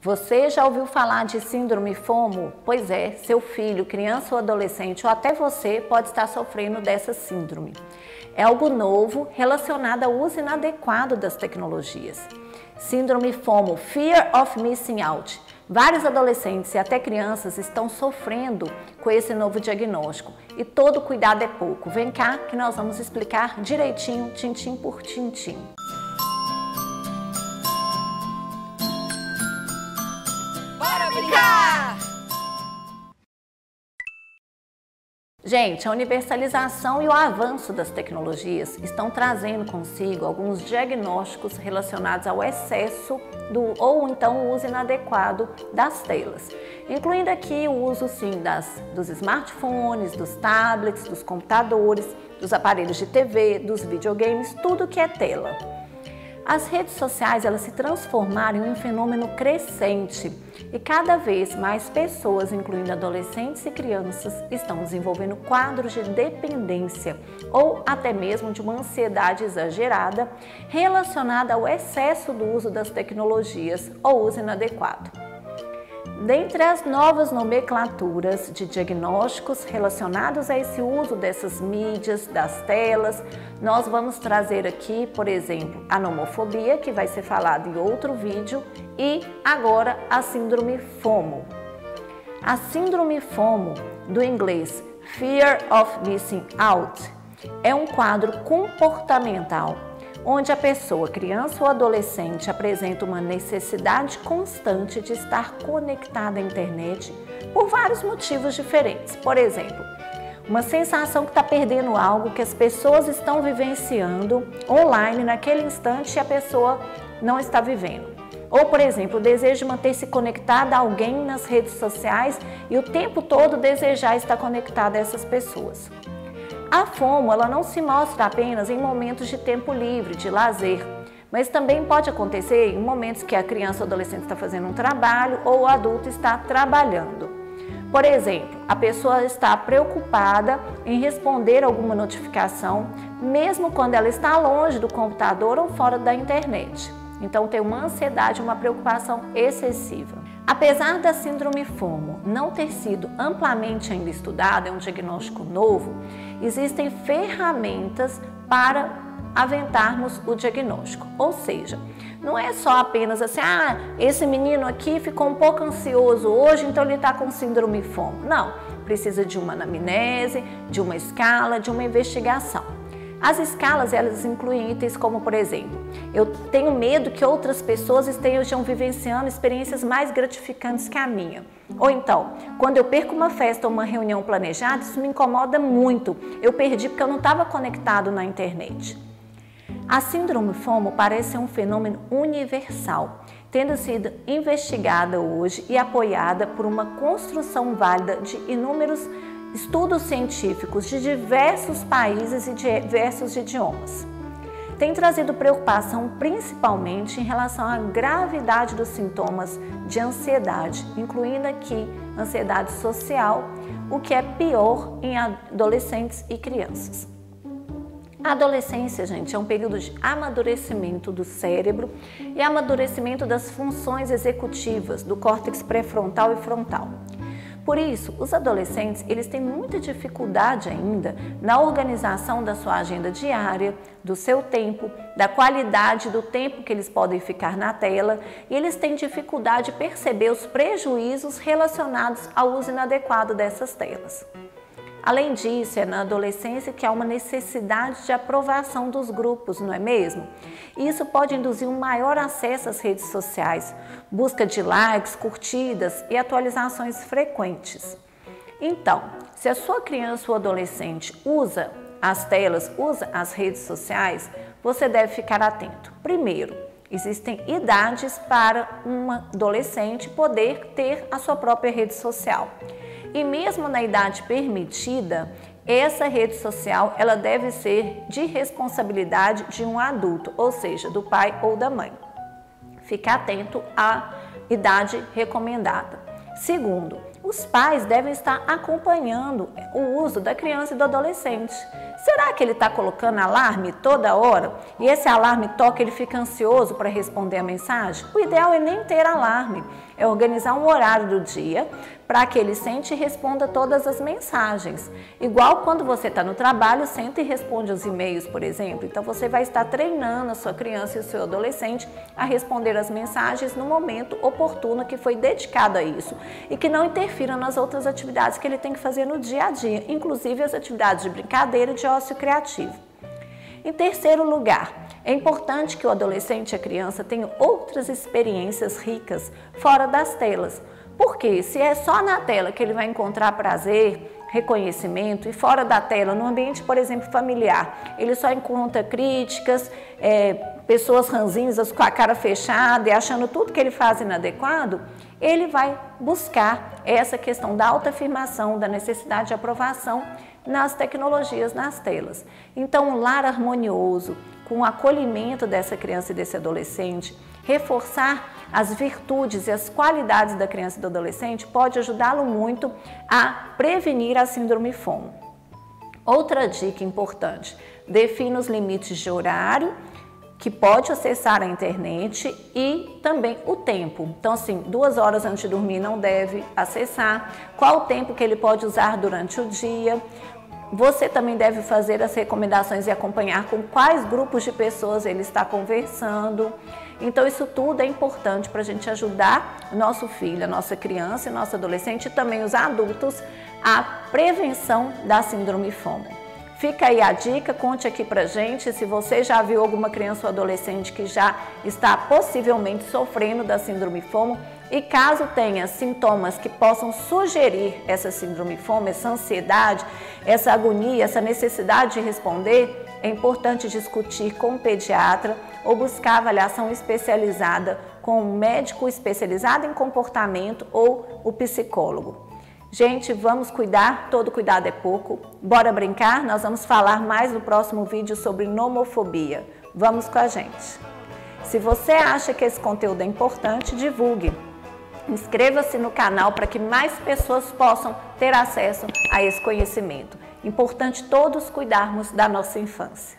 Você já ouviu falar de síndrome FOMO? Pois é, seu filho, criança ou adolescente ou até você pode estar sofrendo dessa síndrome. É algo novo relacionado ao uso inadequado das tecnologias. Síndrome FOMO, Fear of Missing Out. Vários adolescentes e até crianças estão sofrendo com esse novo diagnóstico e todo cuidado é pouco. Vem cá que nós vamos explicar direitinho, tintim por tintim. Bora brincar! Gente, a universalização e o avanço das tecnologias estão trazendo consigo alguns diagnósticos relacionados ao excesso ou então o uso inadequado das telas, incluindo aqui o uso sim dos smartphones, dos tablets, dos computadores, dos aparelhos de TV, dos videogames, tudo que é tela. As redes sociais elas se transformaram em um fenômeno crescente e cada vez mais pessoas, incluindo adolescentes e crianças, estão desenvolvendo quadros de dependência ou até mesmo de uma ansiedade exagerada relacionada ao excesso do uso das tecnologias ou uso inadequado. Dentre as novas nomenclaturas de diagnósticos relacionados a esse uso dessas mídias, das telas, nós vamos trazer aqui, por exemplo, a nomofobia, que vai ser falado em outro vídeo, e agora a síndrome FOMO. A síndrome FOMO, do inglês Fear of Missing Out, é um quadro comportamental onde a pessoa, criança ou adolescente, apresenta uma necessidade constante de estar conectada à internet por vários motivos diferentes. Por exemplo, uma sensação que está perdendo algo que as pessoas estão vivenciando online naquele instante e a pessoa não está vivendo. Ou, por exemplo, o desejo de manter-se conectada a alguém nas redes sociais e o tempo todo desejar estar conectada a essas pessoas. A FOMO ela não se mostra apenas em momentos de tempo livre, de lazer, mas também pode acontecer em momentos que a criança ou adolescente está fazendo um trabalho ou o adulto está trabalhando. Por exemplo, a pessoa está preocupada em responder alguma notificação, mesmo quando ela está longe do computador ou fora da internet. Então tem uma ansiedade, uma preocupação excessiva. Apesar da síndrome FOMO não ter sido amplamente ainda estudada, é um diagnóstico novo, existem ferramentas para aventarmos o diagnóstico. Ou seja, não é só apenas assim, esse menino aqui ficou um pouco ansioso hoje, então ele está com síndrome FOMO. Não, precisa de uma anamnese, de uma escala, de uma investigação. As escalas, elas incluem itens como, por exemplo, eu tenho medo que outras pessoas estejam vivenciando experiências mais gratificantes que a minha. Ou então, quando eu perco uma festa ou uma reunião planejada, isso me incomoda muito. Eu perdi porque eu não estava conectado na internet. A síndrome FOMO parece ser um fenômeno universal, tendo sido investigada hoje e apoiada por uma construção válida de inúmeros estudos científicos de diversos países e diversos idiomas. Tem trazido preocupação principalmente em relação à gravidade dos sintomas de ansiedade, incluindo aqui ansiedade social, o que é pior em adolescentes e crianças. A adolescência, gente, é um período de amadurecimento do cérebro e amadurecimento das funções executivas do córtex pré-frontal e frontal. Por isso, os adolescentes eles têm muita dificuldade ainda na organização da sua agenda diária, do seu tempo, da qualidade do tempo que eles podem ficar na tela e eles têm dificuldade de perceber os prejuízos relacionados ao uso inadequado dessas telas. Além disso, é na adolescência que há uma necessidade de aprovação dos grupos, não é mesmo? Isso pode induzir um maior acesso às redes sociais, busca de likes, curtidas e atualizações frequentes. Então, se a sua criança ou adolescente usa as telas, usa as redes sociais, você deve ficar atento. Primeiro, existem idades para um adolescente poder ter a sua própria rede social. E mesmo na idade permitida, essa rede social ela deve ser de responsabilidade de um adulto, ou seja, do pai ou da mãe. Fique atento à idade recomendada. Segundo, os pais devem estar acompanhando o uso da criança e do adolescente. Será que ele está colocando alarme toda hora e esse alarme toca e ele fica ansioso para responder a mensagem? O ideal é nem ter alarme. é organizar um horário do dia para que ele sente e responda todas as mensagens. Igual quando você está no trabalho, senta e responde os e-mails, por exemplo. Então você vai estar treinando a sua criança e o seu adolescente a responder as mensagens no momento oportuno que foi dedicado a isso e que não interfira nas outras atividades que ele tem que fazer no dia a dia, inclusive as atividades de brincadeira e de ócio criativo. Em terceiro lugar, é importante que o adolescente e a criança tenham outras experiências ricas fora das telas. Porque se é só na tela que ele vai encontrar prazer, reconhecimento, e fora da tela, no ambiente, por exemplo, familiar, ele só encontra críticas, pessoas ranzinhas com a cara fechada e achando tudo que ele faz inadequado, ele vai buscar essa questão da autoafirmação, da necessidade de aprovação nas tecnologias, nas telas. Então, um lar harmonioso, com o acolhimento dessa criança e desse adolescente, reforçar as virtudes e as qualidades da criança e do adolescente pode ajudá-lo muito a prevenir a síndrome FOMO. Outra dica importante, defina os limites de horário que pode acessar a internet e também o tempo. Então, assim, 2 horas antes de dormir não deve acessar, qual o tempo que ele pode usar durante o dia. Você também deve fazer as recomendações e acompanhar com quais grupos de pessoas ele está conversando. Então, isso tudo é importante para a gente ajudar o nosso filho, a nossa criança e nosso adolescente e também os adultos à prevenção da síndrome FOMO. Fica aí a dica, conte aqui pra gente se você já viu alguma criança ou adolescente que já está possivelmente sofrendo da síndrome FOMO e caso tenha sintomas que possam sugerir essa síndrome FOMO, essa ansiedade, essa agonia, essa necessidade de responder, é importante discutir com o pediatra ou buscar avaliação especializada com um médico especializado em comportamento ou o psicólogo. Gente, vamos cuidar, todo cuidado é pouco. Bora brincar? Nós vamos falar mais no próximo vídeo sobre nomofobia. Vamos com a gente. Se você acha que esse conteúdo é importante, divulgue. Inscreva-se no canal para que mais pessoas possam ter acesso a esse conhecimento. Importante todos cuidarmos da nossa infância.